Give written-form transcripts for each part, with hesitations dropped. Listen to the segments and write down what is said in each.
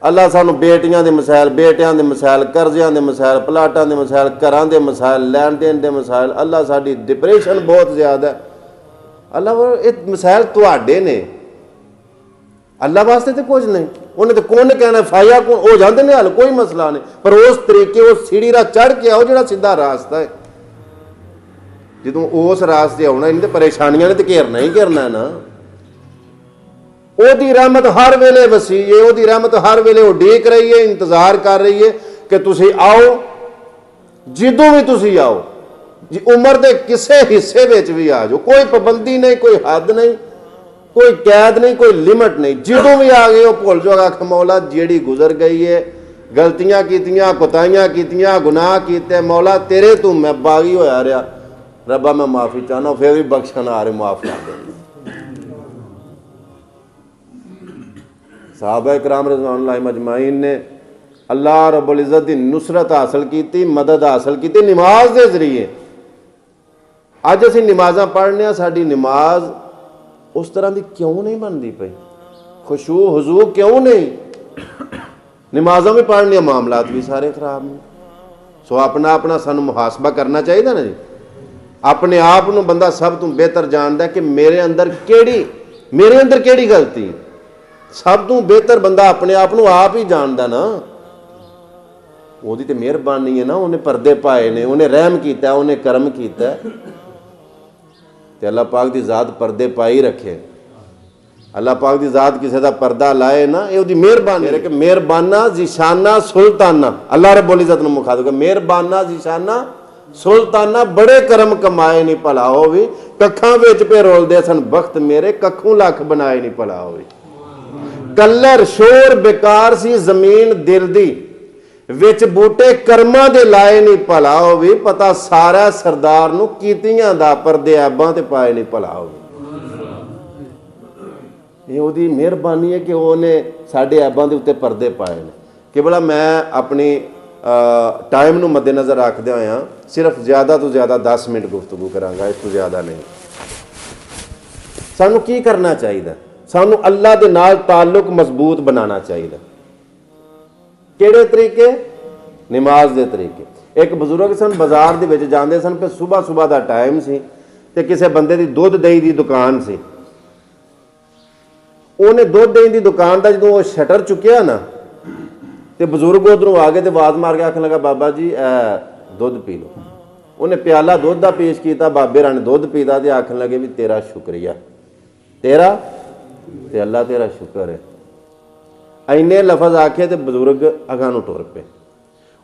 अल्लाह सानू बेटियां दे मसाइल, बेटियां दे मसाइल, कर्जियां दे मसाइल, प्लाटां दे मसाइल, घरां दे मसाइल, लैन देन दे मसाइल। अल्लाह साडी डिप्रेशन बहुत ज़्यादा है। अल्लाह ये मसाइल तुहाडे ने, अल्लाह वास्ते तो कुछ नहीं। उन्हें तो कौन कहना फाया कौन हो जाते हैं हल, कोई मसला नहीं। पर उस तरीके उस सीढ़ी रा चढ़ के आओ जो सीधा रास्ता है। जो उस रास्ते आना इन परेशानियां ने तो घेरना ही घेरना है ना। ओदी रहमत हर वेले वसी है, ओदी रहमत हर वेले उडीक रही है, इंतजार कर रही है कि तुसी आओ, जिदों भी तुसी आओ जी, उम्र के किसी हिस्से में भी आ जाओ, कोई पाबंदी नहीं, कोई हद नहीं, कोई कैद नहीं, कोई लिमिट नहीं। जिदों भी आ गए हो भुल जाओ, आख मौला जेड़ी गुजर गई है, गलतियां कीतियां, कोताहियां कीतियां, गुनाह कीते, मौला तेरे तू मैं बागी होया रहा, रब्बा मैं माफ़ी चाहना, फिर भी बख्शण आ रहे, माफ़ कर दे। सहाबा इकराम रिज़वानुल्लाह अजमाइन ने अल्लाह रब्बुल इज़्ज़त की नुसरत हासिल की, मदद हासिल की नमाज के जरिए। अज असीं नमाज़ां पढ़ने, साडी नमाज उस तरह की क्यों नहीं बनती पई? खुशू हुजू क्यों नहीं? नमाज़ां भी पढ़ने, मामलात भी सारे खराब ने। सो अपना अपना सानू मुहासबा करना चाहिए ना जी। अपने आप नूं बंदा सब तो बेहतर जानता है कि मेरे अंदर केड़ी गलती। सब तो बेहतर बंदा अपने आप नूं आप ही जानता ना। ओदी ते मेहरबानी है ना, उन्हें पर्दे पाए ने, उन्हें रहम किया, उन्हें करम किया। ते अल्लाह पाक दी ज़ात पर्दे पाई रखे। अल्लाह पाक दी ज़ात किसी का पर्दा लाए ना, ये उसकी मेहरबानी है कि मेहरबाना जिशाना सुल्ताना। अल्लाह रब्बुल इज़्ज़त नूं मुखातिब कर, मेहरबाना जिशाना सुल्ताना, बड़े करम कमाए नहीं भला हो भी, कखां विच पे रोलदे सन बख्त मेरे, कखों लख बनाए नहीं भला हो। कलर शोर बेकार सी जमीन दिल दी, विच बूटे कर्मां दे लाए नहीं भला हो भी, पता सारा सरदार नूं कीतियां दा, परदे ऐबां ते पाए नहीं भला हो। ये उहदी मेहरबानी है कि उन्हें साडे ऐबां दे उत्ते पर्दे पाए ने। कि भला मैं अपनी टाइम नूं मद्देनज़र रखदे होया सिर्फ ज़्यादा तो ज़्यादा 10 मिनट गुफ्तगू करांगा, इस तो ज़्यादा नहीं। सानू की करना चाहिए? सानू अल्लाह दे नाल ताल्लुक मजबूत बनाना चाहिए। किहड़े तरीके? नमाज दे तरीके। एक बजुर्ग सन, बाजार दे विच जांदे सन, पे सुबह सुबह दा टाइम सी ते किसी बंदे दी दुध दही दी दुकान सी। उन्हें दुध दही दी दुकान का जो शटर चुकिया ना, तो बजुर्ग उधरों आ गए तो आवाज़ मार के आखन लगा, बाबा जी दुध पी लो। उन्हें प्याला दुध का पेश किया, बाबे रा ने दुध पीता तो आखन लगे भी तेरा शुक्रिया, तेरा ते अल्लाह तेरा शुक्र है। इन्ने लफज आखे तो बजुर्ग अगां नूं टुर पे।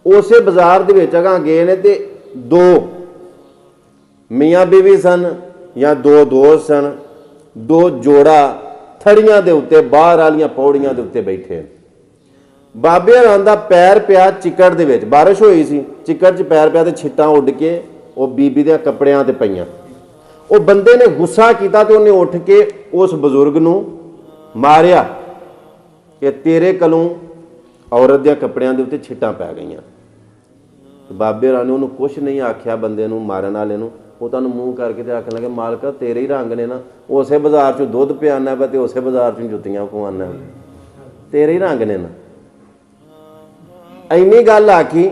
उस बाजार दे विच अगां गए ने ते दो मियाँ बीवी सन या दो दोस्त सन, दो जोड़ा थड़ियां दे उत्ते बाहर वालियां पौड़ियां दे उत्ते बैठे। बाबे हरां दा पैर पिया चिकड़ दे विच, बारिश होई सी, चिकड़ च पैर पिया ते छिट्टां उड़ के वो बीबी दे कपड़ियां ते पईयां। वो बंदे ने गुस्सा किया तो उन्हें उठ के उस बजुर्ग नूं मारिया कि तेरे कलों औरत दे कपड़ियां दे उत्ते छिट्टां पै गईयां। बाबे हरां ने उन्होंने कुछ नहीं आख्या, बंदे नूं मारन वाले नूं। वो तुहानूं मूँह करके तो आखन लगे, मालका तेरे ही रंग ने ना, उस बाजार चों दुध पियाना पा तो उस बाजार चों जुत्तियां पवाना, तेरे ही रंग ने ना। इन्नी गल आखी,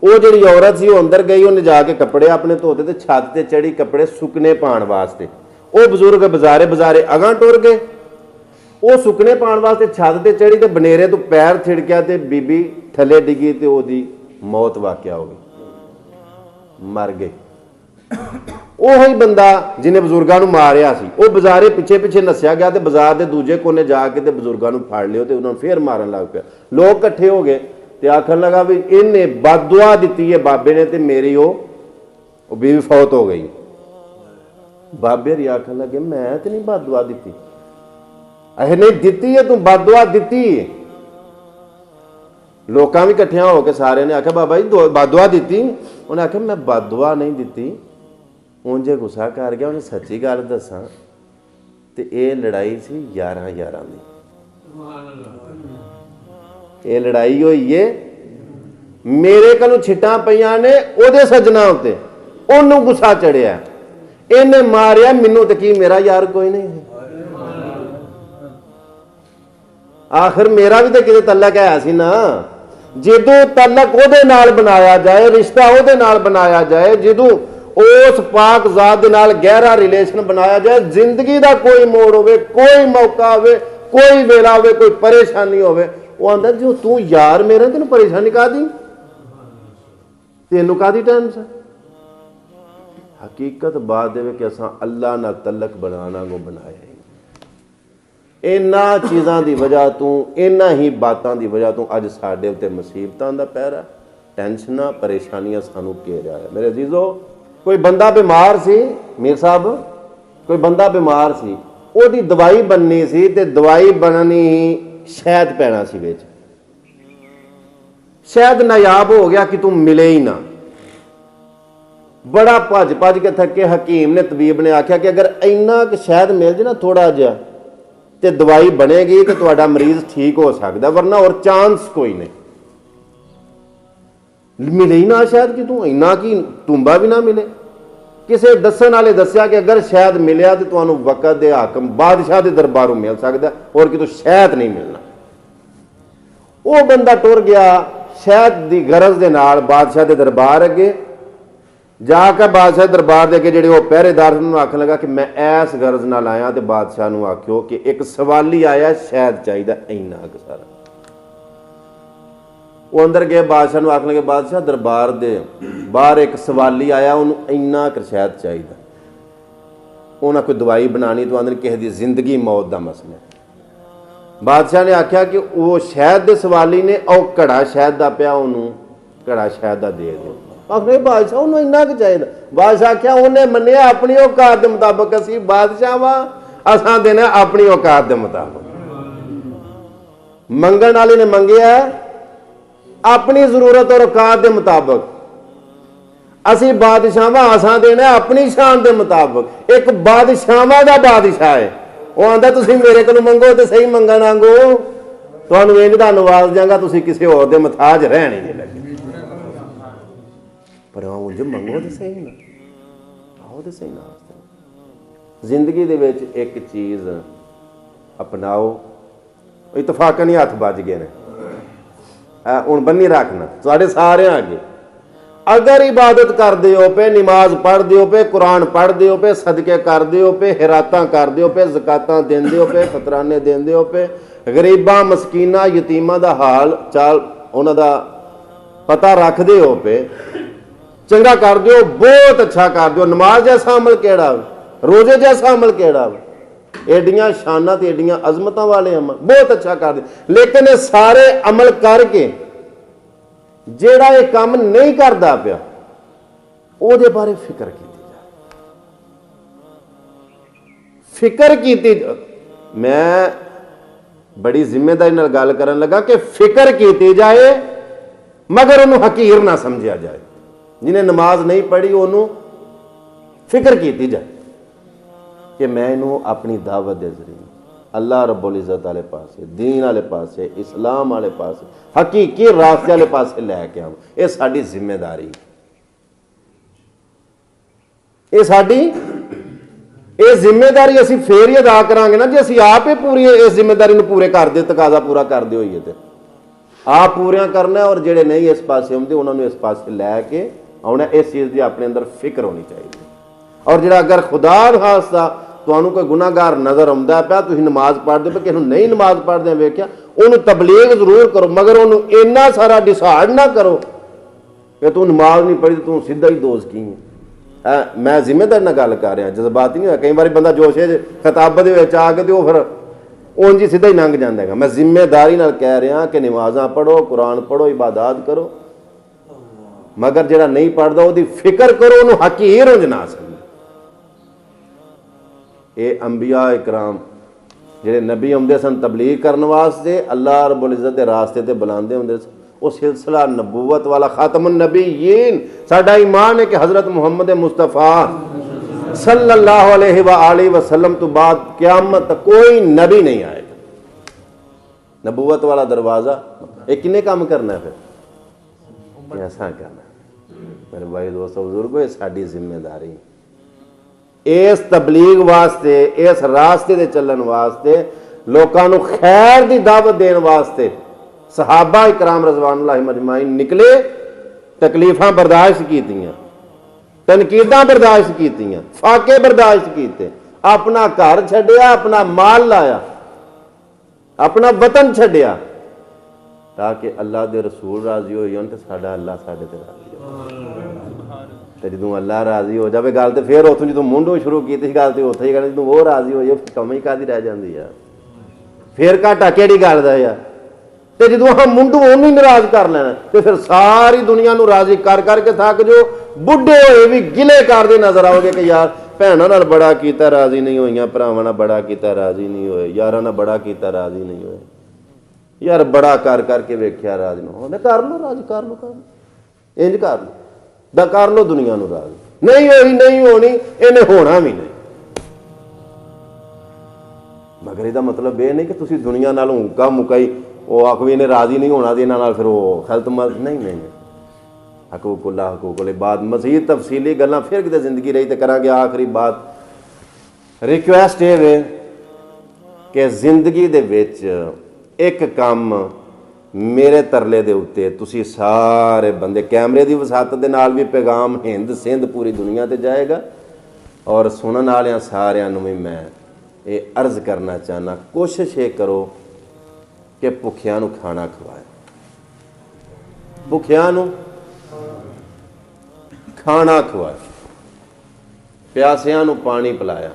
वो जी औरत सी अंदर गई, उन्हें जाके कपड़े अपने धोते तो छत से चढ़ी कपड़े सुकने पाने वास्ते। वो बजुर्ग बाजारे बाजारे अगां टुर गए। वो सुकने पाने वास्ते छत से चढ़ी तो बनेरे तो पैर थिड़किया तो बीबी थले डिगी तो वो मौत वाक़या हो गई, मर गए। ਉਹੀ ਬੰਦਾ ਜਿਹਨੇ ਬਜ਼ੁਰਗਾਂ ਨੂੰ ਮਾਰਿਆ ਸੀ, ਉਹ ਬਾਜ਼ਾਰੇ ਪਿੱਛੇ ਪਿੱਛੇ ਨੱਸਿਆ ਗਿਆ ਤੇ ਬਾਜ਼ਾਰ ਦੇ ਦੂਜੇ ਕੋਨੇ ਜਾ ਕੇ ਤੇ ਬਜ਼ੁਰਗਾਂ ਨੂੰ ਫੜ ਲਿਓ ਤੇ ਉਹਨਾਂ ਨੂੰ ਫੇਰ ਮਾਰਨ ਲੱਗ ਪਿਆ। ਲੋਕ ਇਕੱਠੇ ਹੋ ਗਏ ਤੇ ਆਖਣ ਲੱਗਾ ਵੀ ਇਹਨੇ ਬਦਦੁਆ ਦਿੱਤੀ ਹੈ ਬਾਬੇ ਨੇ ਤੇ ਮੇਰੀ ਉਹ ਬੀਵੀ ਫੌਤ ਹੋ ਗਈ। ਬਾਬੇ ਰੀ ਆਖਣ ਲੱਗੇ ਮੈਂ ਤੇ ਨਹੀਂ ਬਦਦੁਆ ਦਿੱਤੀ। ਇਹ ਨਹੀਂ ਦਿੱਤੀ ਹੈ, ਤੂੰ ਬਦਦੁਆ ਦਿੱਤੀ ਹੈ। ਲੋਕਾਂ ਵੀ ਇਕੱਠਿਆਂ ਹੋ ਕੇ ਸਾਰਿਆਂ ਨੇ ਆਖਿਆ ਬਾਬਾ ਜੀ ਬਦਦੁਆ ਦਿੱਤੀ। ਉਹਨੇ ਆਖਿਆ ਮੈਂ ਬਦਦੁਆ नहीं ਦਿੱਤੀ। ਉਂਝੇ ਗੁੱਸਾ ਕਰ ਗਿਆ, ਉਹਨੇ ਸੱਚੀ ਗੱਲ ਦੱਸਾਂ ਤੇ ਇਹ ਲੜਾਈ ਸੀ 11 ਦੀ। ਇਹ ਲੜਾਈ ਹੋਈ ਏ ਮੇਰੇ ਕੋਲੋਂ ਛਿੱਟਾਂ ਪਈਆਂ ਨੇ ਉਹਦੇ ਸੱਜਣਾ ਉੱਤੇ, ਉਹਨੂੰ ਗੁੱਸਾ ਚੜਿਆ, ਇਹਨੇ ਮਾਰਿਆ ਮੈਨੂੰ ਤੇ ਕੀ ਮੇਰਾ ਯਾਰ ਕੋਈ ਨਹੀਂ। आखिर मेरा भी तो किते तलक है सी ना। जदों तलक ओदे नाल बनाया जाए, रिश्ता ओदे नाल बनाया जाए, जदों उस पाक जात दे नाल गहरा रिलेशन बनाया जाए, जिंदगी का कोई मोड़ होवे, कोई मौका होवे, कोई वेला होवे, कोई परेशानी होवे, वो आंदा जो तू यार मेरा तेन परेशानी का दी, तेनू का दी टेंशन। हकीकत बात है कि असां अल्लाह नाल तलक बनाना को बनाया ही इन्हां चीज़ों की वजह तो, इन्हां ही बातों की वजह तो अज साडे उत्ते मुसीबतां दा पैरा, टेंशनां परेशानियां सानू घेरिया है। मेरे अजीजो, कोई बंदा बीमार सी, मीर साहब कोई बंदा बीमार सी, ओदी दवाई बननी सी ते दवाई बननी शहद पैना सी विच, शहद नायाब हो गया कि तू मिले ही ना। बड़ा भज भज के थके हकीम ने, तबीब ने आख्या कि अगर इन्ना कि शहद मिल जाए ना थोड़ा जिहा ते दवाई बनेगी तो तुहाडा मरीज ठीक हो सकता, वरना और चांस कोई नहीं। मिले ही ना शहद कि तू इन्ना कि टूंबा भी ना मिले। किसी दसन वाले दसिया कि अगर शहद मिलिया तो तुहानू वक़्त दे हाकम बादशाह के दरबारों मिल सकता, और कि तू शहद नहीं मिलना। वो बंदा टुर गया शहद की गरज के नाल बादशाह के दरबार अगे जाकर, बादशाह दरबार के अगे जो पहरेदार आखन लगा कि मैं इस गरज नाल आया, तो बादशाह नूं आख्यो कि एक सवाली आया शहद चाहिए इन्ना क सारा। वो अंदर गए, बादशाह नूं आखन लगे बादशाह दरबार दे बाहर एक सवाली आया, उन्होंने इन्ना क शहद चाहिए। उन्हें कोई दवाई बनानी तो आंदे किसी की जिंदगी मौत का मसला है। बादशाह ने आख्या कि वो शहद के सवाली ने और घड़ा शहद का पिया, उन्होंने घड़ा शहद का दे दो। आखिर बादशाह उन्होंने इन्ना क चाहिए। बादशाह आख्या उन्हें मन्निया अपनी औकात के मुताबिक, असी बादशाह वा असां देना अपनी औकात के मुताबिक। मंगण वाले ने मंगया अपनी जरूरत और औकात के मुताबिक, असी बादशाह वा असां देना अपनी शान के मुताबिक। एक बादशाह का बादशाह है, वो आंदा तुसीं मेरे को मंगो तो सही, मंगण आंगो तुहानूं इंज दा नवाज जांगा, तुसीं किसी होर दे मुताज रहण ही नहीं लगे। पर उंज मंगो तो सही ना, आओ तो सही ना। जिंदगी दे विच एक चीज़ अपनाओ, इतफाकन ही हथ बज गए ने, हुण बन्नी रखना तुहाडे सारे अगे। अगर इबादत करदे हो पे, नमाज पढ़दे हो पे, कुरान पढ़दे हो पे, सदके करदे हो पे, हिरातां करदे हो पे, ज़कातां देंदे हो पे, फतराने देंदे हो पे, गरीबां मस्कीनां यतीमां दा हाल चाल उन्हां दा पता रखदे हो पे, चंगा कर दो, बहुत अच्छा कर दो। नमाज जैसा अमल केड़ा, रोजे जैसा अमल केड़ा, एडियां शाना ते एडियां अजमतां वाले अमल बहुत अच्छा कर दो। लेकिन ये सारे अमल करके जेड़ा ये काम नहीं करता पिया, ओदे बारे फिक्र की जाए, फिक्र की। मैं बड़ी जिम्मेदारी नाल गल करन लगा कि फिक्र की जाए, मगर उन्होंने हकीर ना समझा जाए। जिन्हें नमाज नहीं पढ़ी उन्होंने फिक्र की जाए कि मैं इन्हूं अपनी दावत के जरिए अल्लाह रब्बुल इज़्ज़त वाले पासे, दीन वाले पासे, इस्लाम वाले पासे, हकीकी रास्ते वाले पासे लैके आवां। ये साडी जिम्मेदारी, ये साडी ये जिम्मेदारी असीं फेर ही अदा करांगे ना, जे असीं आप ही पूरी इस जिम्मेदारी नूं पूरे करदे, तकाजा पूरा करदे होईए ते आप पूरा करना। और जेडे नहीं इस पासे आउंदे उन्होंने इस पासे लैके आउणा। इस चीज़ की अपने अंदर फिक्र होनी चाहिए। और जो अगर खुदा खास्ता तुहानूं कोई गुनाहगार नज़र आउंदा पिया, तुसीं नमाज पढ़दे पे, किसी नूं नहीं नमाज पढ़दे वेख्या, उन्होंने तबलीग जरूर करो, मगर उन्होंने इन्ना सारा डिसाइड ना करो कि तू नमाज नहीं पढ़ी, तू सीधा ही दोज़की है। मैं जिम्मेदारी नाल गल कर रहा, जज्बात नहीं है। कई बार बंदा जोशे खिताब दे विच आ के तो फिर उंज ही सीधा ही लंघ जाता है। मैं जिम्मेदारी नाल कह रहा कि नमाज़ां पढ़ो, कुरान पढ़ो, इबादत करो, मगर जिहड़ा नहीं पढ़ता उसकी फिक्र करो, उन्होंने हकीर उंज ना समझो। ये अंबिया इकराम जिहड़े नबी आउंदे सन तबलीग करने वास्ते, अल्लाह रब्बुल इज़्ज़त के रास्ते ते बुलांदे हुंदे सन, वो सिलसिला नबूवत वाला खातमुन नबीयीन। साडा ईमान है कि हज़रत मुहम्मद मुस्तफ़ा सल्लल्लाहु अलैहि वसल्लम तो बाद क़यामत तक कोई नबी नहीं आएगा। नबूवत वाला दरवाज़ा ये किन्ने काम करना है, फिर ऐसा करना। मेरे भाई दोस्तों बुजुर्गो, ये साडी जिम्मेदारी। इस तबलीग वास्ते, इस रास्ते दे चलन वास्ते लोगों को खैर की दावत देने वास्ते सहाबा इकराम रज़वानुल्लाह मजमाइन निकले, तकलीफां बर्दाश्त कीतियां, तनकीदां बर्दाश्त कीतियां, फाके बर्दाश्त किए, अपना घर छड्डिया, अपना माल लाया, अपना वतन छड्डिया, ताकि अल्लाह के रसूल राजी हो जान तो साडा अल्लाह साडे ते राजी हो। तो जो अल्लाह राजी हो जाए गल तो फिर उतों जो मुंडों शुरू की गल तो उत्थे ही कहना जो वो राजी हो जाए कम ही कादी रह जाती है, फिर घाटा किहड़ी गल दा यार। तो जो हम मुंडू उन्होंने नाराज कर लेना तो फिर सारी दुनिया को राजी कर करके थक जो बुढ़े होए भी गिले करते नजर आओगे कि यार भैनों नाल बड़ा कीता राजी नहीं होईयां, भरावां नाल बड़ा कीता राजी नहीं होए, यारां नाल बड़ा कीता राजी नहीं होए, यार बड़ा कर करके वेख्या राज न कर लो, राज कर लो, इंज कर लो, दा कर लो दुनिया को राज। नहीं होई, नहीं होनी, इन्हें होना भी नहीं। मगर इसका मतलब यह नहीं कि तुसी दुनिया नाल हुक्का मुकाई वो आख भी इन्हें राजी नहीं होना तो इन्होंने फिर वो खलत मत नहीं नहीं हकूकुल्ला हकूकुल बाद मजीद तफसीली गल्लां फिर किते जिंदगी रही तो करांगे। आखिरी बात रिक्वेस्ट ये वे कि जिंदगी दे विच एक काम मेरे तरले दे उत्ते तुसी सारे बंदे कैमरे की वसात दे नाल भी पैगाम हिंद सिंध पूरी दुनिया ते जाएगा और सुनन वालियां सारियां नूं भी मैं ये अर्ज करना चाहना, कोशिश ये करो कि भुखियां नूं खाना खवाए, भुखियां नूं खाना खवाए, प्यासियां नूं पानी पिलाया।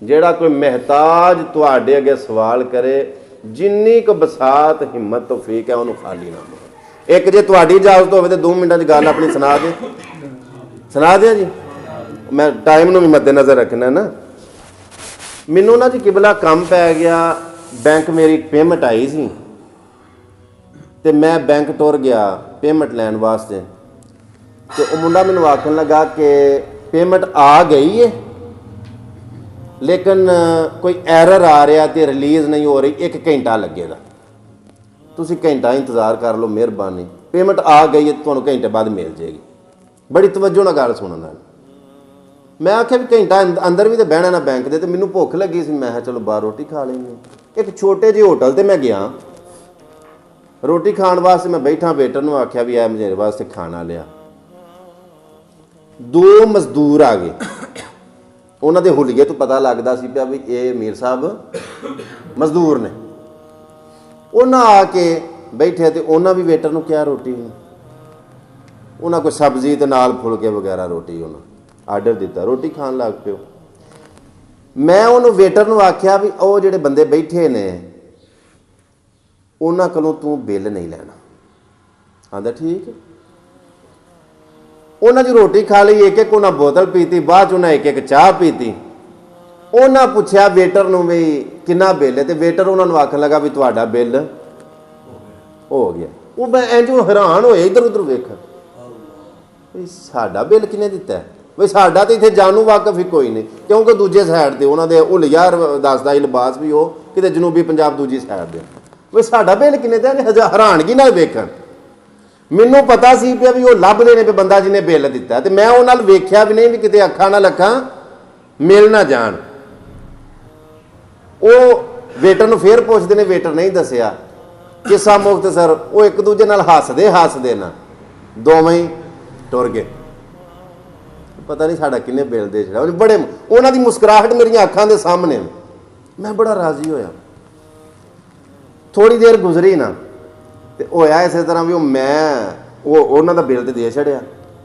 जिहड़ा कोई महताज तुहाडे अगे सवाल करे जिन्नी क बसात हिम्मत तौफीक है उन्होंने खाली ना बोलो। एक जे तुहाडी इजाजत होवे तो 2 मिनटां च गल अपनी सुना दे जी, मैं टाइम नूं भी मद्देनज़र रखना ना। मैनू ना जी किबला काम पै गया, बैंक मेरी पेमेंट आई सी ते मैं बैंक टुर गया पेमेंट लैन वास्ते, तो वह मुंडा मैनू आखन लगा कि पेमेंट आ गई है लेकिन कोई एरर आ रहा तो रिलीज़ नहीं हो रही, 1 घंटा लगेगा, तुसी घंटा इंतज़ार कर लो मेहरबानी, पेमेंट आ गई है तो घंटे बाद मिल जाएगी। बड़ी तवज्जो नाल गल सुनन। मैं आख्या भी घंटा अंदर भी तो बहना ना बैंक दे, तो मैनू भुख लगी सी, मैं चलो बाहर रोटी खा लेंगे। एक छोटे जे होटल ते मैं गया रोटी खाण वास्ते, मैं बैठा वेटर नूं आख्या भी आ मेरे वास्ते खाना लिया। 2 मजदूर आ गए, उन्होंने हुलिये तो पता लगता सी पिया भी ये मीर साहब मजदूर ने। उन्हें आके बैठे तो उन्हें भी वेटर नूं क्या रोटी, उन्हें कोई सब्जी तो नाल फुलके वगैरह रोटी उन्हें आर्डर दिता, रोटी खान लग पिओ। मैं उन्होंने वेटर नूं आख्या भी वो जिहड़े बंदे बैठे ने उन्होंने कोलों तू बिल नहीं लेना। आंदा ठीक है। उन्हें जो रोटी खा ली, एक एक उन्हें बोतल पीती, बाद उन्हें एक एक चाह पीती। उन्हें पूछा वेटर नूं भी कितना बिल है, तो वेटर उन्होंने आखन लगा भी तुहाडा बिल हो गया। वो मैं इंज हैरान होए इधर उधर वेख साडा बिल किने दिता है, बई साडा तो इत्थे जानू वाकफ ही कोई नहीं, क्योंकि दूजे साइड ते उन्होंने हुलिया दसदा लिबास भी हो कि जनूबी पंजाब दूजी साइड दे, बई साडा बिल किने दिता, हैरानगी नाल वेखण। मैनू पता सी पिया भी वो लभदे ने भी बंदा जिन्हें बिल दिता, तो मैं उन्हां नाल वेख्या भी नहीं भी किते अखां नाल अखां मिल ना जाण। वो वेटर नूं फिर पुछदे ने, वेटर नहीं दसिया किस्सा मुख्तसर, वो एक दूजे नाल हसदे हसदे ना दोवें ही टुर गए। पता नहीं साडा किन्ने बिल दे छड़ा, बड़े उन्हां दी मुस्कुराहट मेरियां अखां दे सामने, मैं बड़ा राजी होया। थोड़ी देर गुजरी ना तो होया इस तरह भी मैं वो उन्हों का बिल तो दे छड़िया,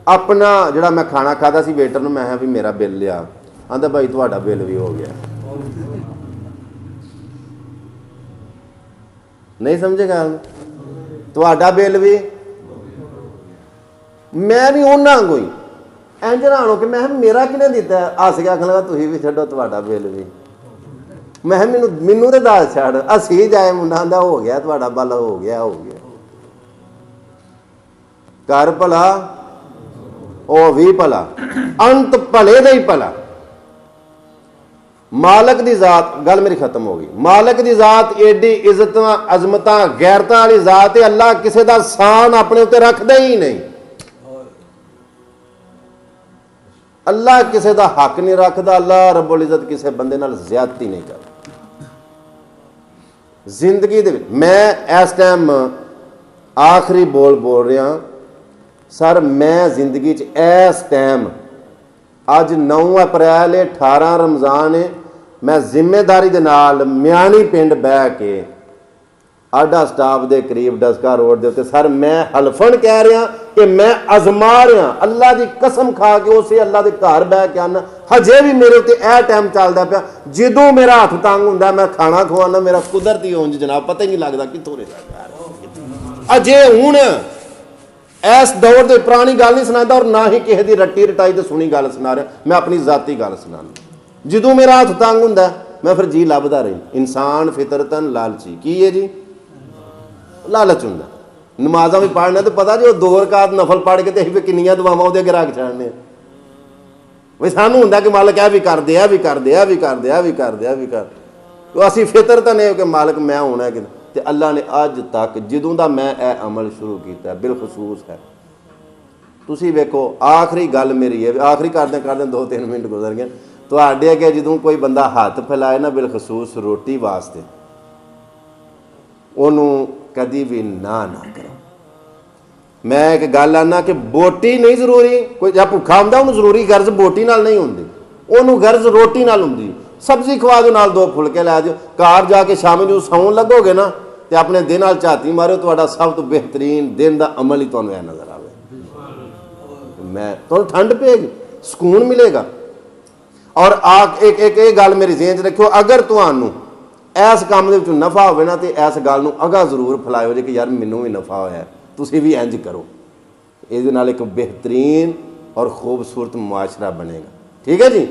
अपना जोड़ा मैं खाना खाता सी वेटर नूं मैं भी मेरा बिल लिया, आंदा भाई तुहाडा बिल भी हो गया। नहीं समझे गल, तुहाडा बिल भी, मैं भी उन्हां कोई इंज हैरान हो के मैं मेरा किने दिता, हस के आखन लगा तुसीं भी छड्डो तुहाडा बिल भी। मैं मैनू तो दस छड़, हसी जाए मुंडा आंदा हो गया तुहाडा बिल हो गया हो गया। कर भला ओ भी भला, अंत भले दा ही भला। मालक दी जात, गल मेरी खत्म हो गई। मालक दी जात एडी इज्जत अजमत गैरत वाली जात है, अल्लाह किसी का सान अपने उत्ते रखदा ही नहीं। अल्लाह किसी का हक नहीं रखता, अल्लाह रब्बुल इज्जत किसी बंदे नाल ज़्यादती नहीं करता। जिंदगी दे मैं इस टाइम आखिरी बोल रहा सर। मैं जिंदगी इस टाइम अज 9 अप्रैल है, 18 रमज़ान है, मैं जिम्मेदारी दे नाल म्यानी पिंड बह के आडा स्टाफ के करीब डस्का रोड के उत्ते सर मैं हलफन कह रहा कि मैं अजमा रहा अल्लाह की कसम खा के उस अल्लाह के घर बह के आना। हजे भी मेरे उत्ते यह टाइम चलता पाया जो मेरा हथ तंग होंगे मैं खाना खवाना, मेरा कुदरती उंज जनाब पता ही नहीं लगता कितों रहा। अजे हूँ इस दौर के पुरानी गल नहीं सुनाता और ना ही किसी की रट्टी रटाई तो सुनी गल सुना रहा, मैं अपनी जाती गल सुनाना। जो मेरा हथ तंग होंगे मैं फिर जी लभदा रही। इंसान फितरतन लालची की है जी, लालच होंगे। नमाजा भी पढ़ना तो पता जी वो 2 रकात नफल पढ़ के तो किनिया दुआवां उहदे अगे रख छड़ने भाई सानू होंदा कि मालक यह भी कर दे, यह भी कर दे, यह भी कर दे, यह भी कर दे, यह भी कर। तो असी फितरतन है कि मालक मैं होना कि ते अल्लाह ने अज तक जदों दा मैं यह अमल शुरू किया बिलखसूस है। तुसी वेखो आखिरी गल मेरी है, आखिरी करदे करदे 2-3 मिनट गुजर गए। तुहाडे अगे जदों कोई बंदा हाथ फैलाए ना बिलखसूस रोटी वास्ते, उन्होंने कदी भी ना करो। मैं एक गल आना कि बोटी नहीं जरूरी, कोई जब भुखा होंदा उन्होंने जरूरी गर्ज बोटी नाल नहीं होंदी, उन्होंने गर्ज रोटी नाल होंदी। सब्जी खवा दो, नाल 2 फुलके लै दो, घर जाके शाम जो सौन लगोगे ना तो अपने दिन नाल झाती मारो, तो सब तो बेहतरीन दिन का अमल ही तुहानूं ऐ नजर आवे। मैं तुहानूं ठंड पेगी, सुकून मिलेगा। और एक गल मेरी ज़हन च रखियो, अगर तुहानूं इस काम के नफा हो ना तो इस गल को अगा जरूर फैलाओ जे कि यार मैनू भी नफा होया, तुसीं भी इंज करो। ये एक बेहतरीन और खूबसूरत मुआशरा बनेगा। ठीक है जी।